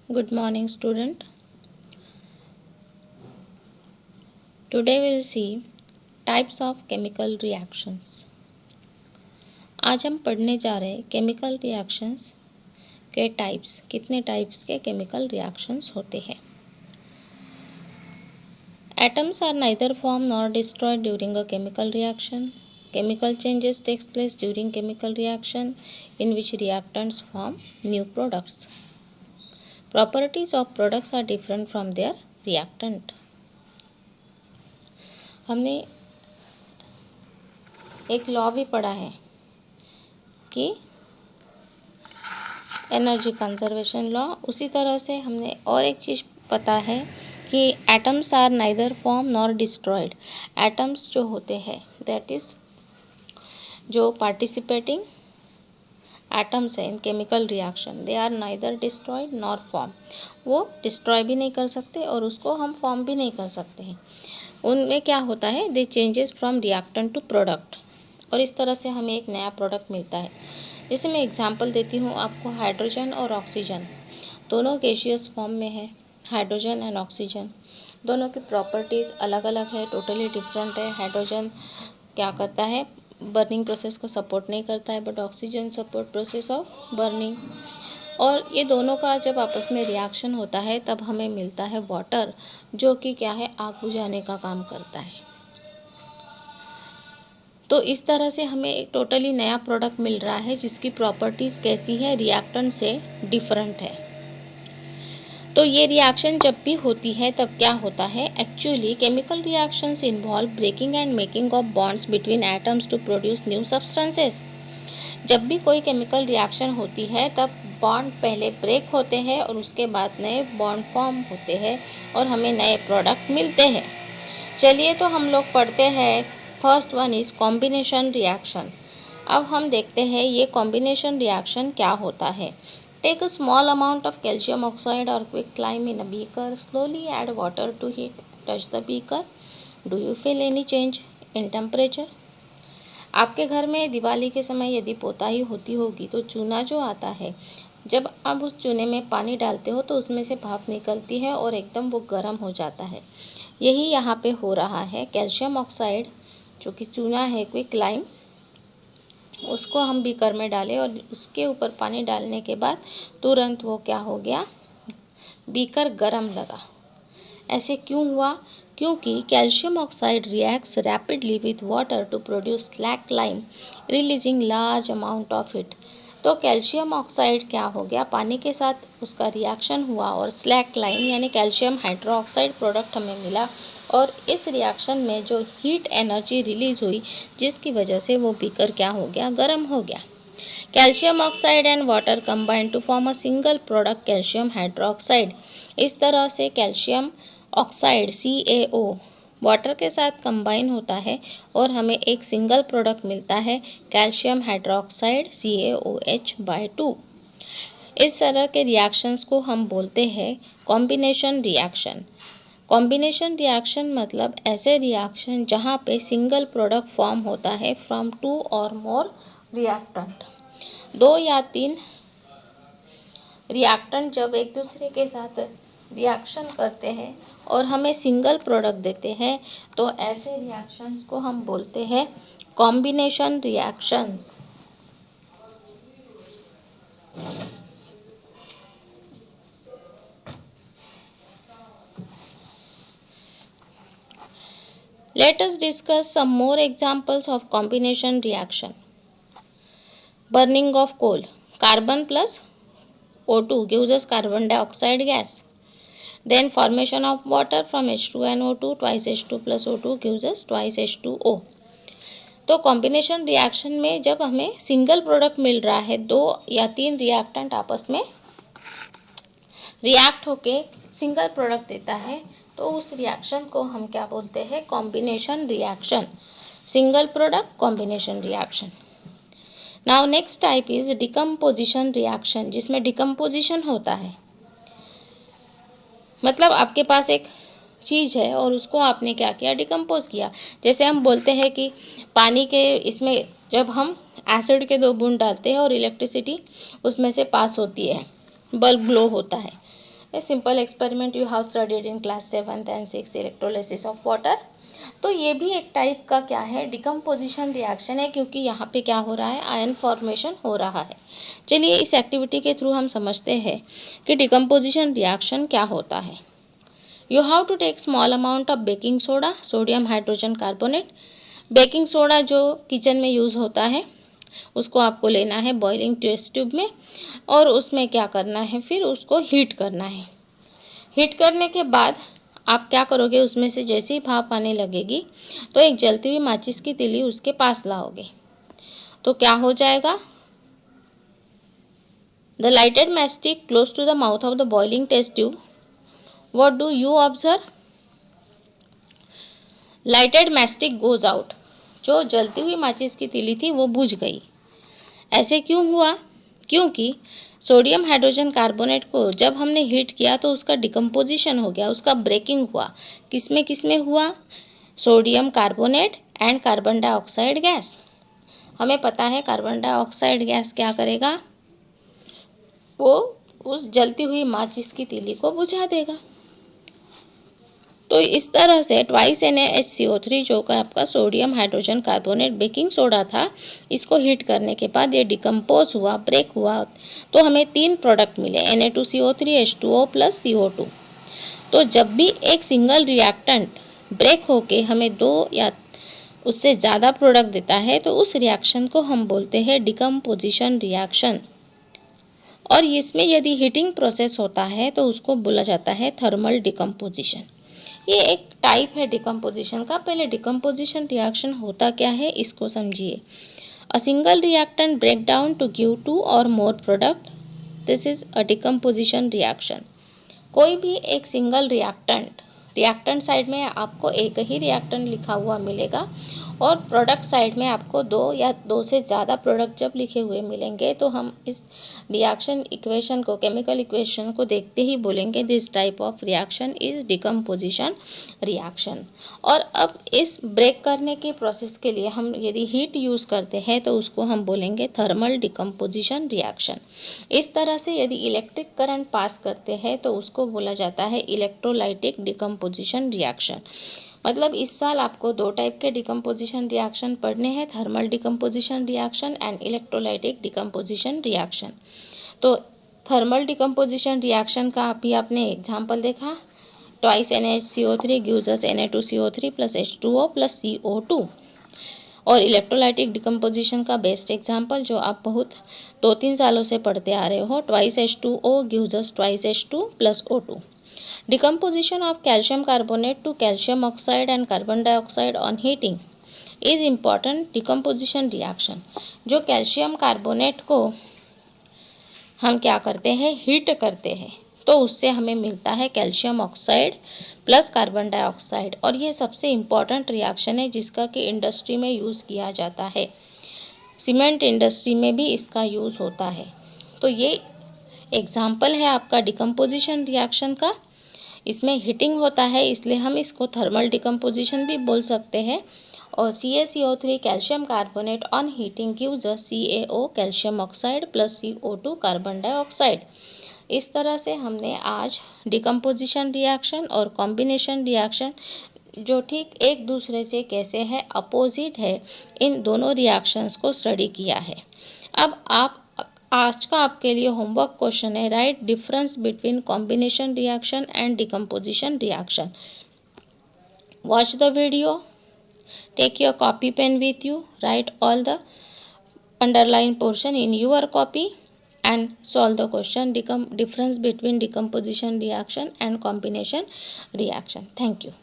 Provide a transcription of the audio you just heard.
Good morning, student. Today we'll see types of chemical reactions. आज हम पढ़ने जा रहे हैं केमिकल रिएक्शंस के टाइप्स, कितने टाइप्स के केमिकल रिएक्शंस होते हैं. Atoms are neither formed nor destroyed during a chemical reaction. Chemical changes takes place during chemical reaction in which reactants form new products. Properties of products are different from their reactant. हमने एक law भी पढ़ा है कि energy conservation law. उसी तरह से हमने और एक चीज़ पता है कि atoms are neither form nor destroyed. Atoms जो होते हैं दैट इज़ जो पार्टिसिपेटिंग एटम्स हैं in chemical reaction, they are neither destroyed nor form. वो डिस्ट्रॉय भी नहीं कर सकते और उसको हम फॉर्म भी नहीं कर सकते हैं. उनमें क्या होता है, they changes from reactant to product, और इस तरह से हमें एक नया प्रोडक्ट मिलता है. जैसे मैं एग्जांपल देती हूँ आपको, हाइड्रोजन और ऑक्सीजन दोनों गैसियस फॉर्म में है. हाइड्रोजन एंड ऑक्सीजन दोनों की प्रॉपर्टीज़ अलग अलग है, टोटली डिफरेंट है. हाइड्रोजन क्या करता है, बर्निंग प्रोसेस को सपोर्ट नहीं करता है, but oxygen support process of burning. और ये दोनों का जब आपस में रिएक्शन होता है तब हमें मिलता है वाटर, जो कि क्या है, आग बुझाने का काम करता है. तो इस तरह से हमें एक टोटली नया प्रोडक्ट मिल रहा है जिसकी प्रॉपर्टीज़ कैसी है, रिएक्टेंट से डिफरेंट है. तो ये रिएक्शन जब भी होती है तब क्या होता है, actually chemical reactions involve breaking and making of bonds between atoms to produce new substances. जब भी कोई केमिकल रिएक्शन होती है तब बॉन्ड पहले ब्रेक होते हैं और उसके बाद नए बॉन्ड फॉर्म होते हैं और हमें नए प्रोडक्ट मिलते हैं. चलिए तो हम लोग पढ़ते हैं. First one is combination reaction. अब हम देखते हैं ये कॉम्बिनेशन रिएक्शन क्या होता है. Take a small amount of calcium oxide और quick lime in a beaker. Slowly add water to heat. Touch the beaker. Do you feel any change in temperature. आपके घर में दिवाली के समय यदि पोताई होती होगी तो चूना जो आता है, जब आप उस चूने में पानी डालते हो तो उसमें से भाप निकलती है और एकदम वो गर्म हो जाता है. यही यहाँ पे हो रहा है. कैल्शियम ऑक्साइड जो कि चूना है, क्विक लाइम, उसको हम बीकर में डालें और उसके ऊपर पानी डालने के बाद तुरंत वो क्या हो गया, बीकर गर्म लगा. ऐसे क्यों हुआ, क्योंकि calcium oxide reacts rapidly with water to produce slack lime releasing large amount of it. तो कैल्शियम ऑक्साइड क्या हो गया, पानी के साथ उसका रिएक्शन हुआ और स्लैक लाइम यानी कैल्शियम हाइड्रोक्साइड प्रोडक्ट हमें मिला. और इस रिएक्शन में जो हीट एनर्जी रिलीज हुई जिसकी वजह से वो बीकर क्या हो गया, गर्म हो गया. Calcium oxide and water combine to form a single product calcium hydroxide. इस तरह से कैल्शियम ऑक्साइड CaO वाटर के साथ कंबाइन होता है और हमें एक सिंगल प्रोडक्ट मिलता है, कैल्शियम हाइड्रोक्साइड CaOH/2. इस तरह के रिएक्शंस को हम बोलते हैं कॉम्बिनेशन रिएक्शन. कॉम्बिनेशन रिएक्शन मतलब ऐसे रिएक्शन जहाँ पे सिंगल प्रोडक्ट फॉर्म होता है फ्रॉम 2 और मोर रिएक्टेंट. 2 या 3 रिएक्टेंट जब एक दूसरे के साथ रिएक्शन करते हैं और हमें सिंगल प्रोडक्ट देते हैं तो ऐसे रिएक्शंस को हम बोलते हैं combination reactions. Let us discuss some more examples of combination reaction. Burning of coal. Carbon plus O2 gives us carbon dioxide gas. Then formation of water from H2 and O2, twice H2 plus O2 gives us twice H2O. तो combination reaction में जब हमें single product मिल रहा है, 2 या 3 reactant आपस में react होके सिंगल प्रोडक्ट देता है, तो उस रिएक्शन को हम क्या बोलते हैं, combination reaction. Single product combination reaction. Now next type is decomposition reaction, जिसमें डिकम्पोजिशन होता है. मतलब आपके पास एक चीज़ है और उसको आपने क्या किया, डिकम्पोज किया. जैसे हम बोलते हैं कि पानी के इसमें जब हम एसिड के 2 बूंद डालते हैं और इलेक्ट्रिसिटी उसमें से पास होती है, बल्ब ग्लो होता है. A simple experiment you have studied in class 7th and 6th, electrolysis of water. तो ये भी एक टाइप का क्या है, डिकम्पोजिशन रिएक्शन है, क्योंकि यहाँ पे क्या हो रहा है, आयन फॉर्मेशन हो रहा है। चलिए इस एक्टिविटी के थ्रू हम समझते हैं कि डिकम्पोजिशन रिएक्शन क्या होता है। You have to take small amount of baking soda, sodium hydrogen carbonate. Baking soda जो किचन में यूज़ होता है उसको आपको लेना है बॉइलिंग टेस्ट ट्यूब में, और उसमें क्या करना है, फिर उसको हीट करना है। हीट करने के बाद आप क्या करोगे, उसमें से जैसे ही भाप आने लगेगी तो एक जलती हुई माचिस की तीली उसके पास लाओगे, तो क्या हो जाएगा, the lighted matchstick close to the mouth of the boiling test tube, what do you observe, lighted matchstick goes out. जो जलती हुई माचिस की तीली थी वो बुझ गई। ऐसे क्यों हुआ, क्योंकि सोडियम हाइड्रोजन कार्बोनेट को जब हमने हीट किया तो उसका डिकम्पोजिशन हो गया, उसका ब्रेकिंग हुआ। किस में हुआ, sodium carbonate and carbon dioxide gas. हमें पता है कार्बन डाइऑक्साइड गैस क्या करेगा, वो उस जलती हुई माचिस की तीली को बुझा देगा। तो इस तरह से ट्वाइस NaHCO3 जो का आपका sodium hydrogen carbonate baking soda था, इसको हीट करने के बाद ये डिकम्पोज हुआ, ब्रेक हुआ, तो हमें 3 प्रोडक्ट मिले, Na2CO3 H2O प्लस CO2। तो जब भी एक सिंगल रिएक्टेंट ब्रेक होके हमें 2 या उससे ज़्यादा प्रोडक्ट देता है तो उस रिएक्शन को हम बोलते हैं डिकम्पोजिशन रिएक्शन। और इसमें यदि हीटिंग प्रोसेस होता है तो उसको बोला जाता है थर्मल डिकम्पोजिशन। ये एक टाइप है डिकम्पोजिशन का। पहले डिकम्पोजिशन रिएक्शन होता क्या है इसको समझिए। A single reactant break down to give 2 और more product, this is a decomposition reaction. कोई भी एक सिंगल रिएक्टेंट साइड में आपको एक ही रिएक्टेंट लिखा हुआ मिलेगा, और प्रोडक्ट साइड में आपको 2 या 2 से ज़्यादा प्रोडक्ट जब लिखे हुए मिलेंगे तो हम इस रिएक्शन इक्वेशन को, केमिकल इक्वेशन को देखते ही बोलेंगे this type of reaction is decomposition reaction. और अब इस ब्रेक करने के प्रोसेस के लिए हम यदि हीट यूज़ करते हैं तो उसको हम बोलेंगे थर्मल डिकम्पोजिशन रिएक्शन। इस तरह से यदि इलेक्ट्रिक करंट पास करते हैं तो उसको बोला जाता है इलेक्ट्रोलाइटिक डिकम्पोजिशन रिएक्शन। मतलब इस साल आपको 2 टाइप के डिकम्पोजिशन रिएक्शन पढ़ने हैं, thermal decomposition reaction and electrolytic decomposition reaction. तो थर्मल डिकम्पोजिशन रिएक्शन का अभी आपने एग्जाम्पल देखा, twice NaHCO3 gives us Na2CO3 plus H2O plus CO2। और इलेक्ट्रोलाइटिक डिकम्पोजिशन का बेस्ट एग्जाम्पल जो आप बहुत 2-3 सालों से पढ़ते आ रहे हो, twice H2O gives us twice H2 plus O2। Decomposition of calcium carbonate to calcium oxide and carbon dioxide on heating is important decomposition reaction। जो कैल्शियम कार्बोनेट को हम क्या करते हैं, हीट करते हैं, तो उससे हमें मिलता है calcium oxide plus carbon dioxide. और ये सबसे इम्पॉर्टेंट रिएक्शन है जिसका कि इंडस्ट्री में यूज़ किया जाता है, सीमेंट इंडस्ट्री में भी इसका यूज़ होता है। तो ये एग्जाम्पल है आपका डिकम्पोजिशन रिएक्शन का। इसमें हीटिंग होता है इसलिए हम इसको थर्मल डिकम्पोजिशन भी बोल सकते हैं। और CaCO3 calcium carbonate on heating gives us CaO calcium oxide plus CO2 carbon dioxide. इस तरह से हमने आज डिकम्पोजिशन रिएक्शन और कॉम्बिनेशन रिएक्शन जो ठीक एक दूसरे से कैसे है, अपोजिट है, इन दोनों रिएक्शंस को स्टडी किया है। अब आप आज का आपके लिए होमवर्क क्वेश्चन है, write difference between combination reaction and decomposition reaction. Watch the video, take your copy pen with you, write all the underline portion in your copy and solve the question difference between decomposition reaction and combination reaction. Thank you.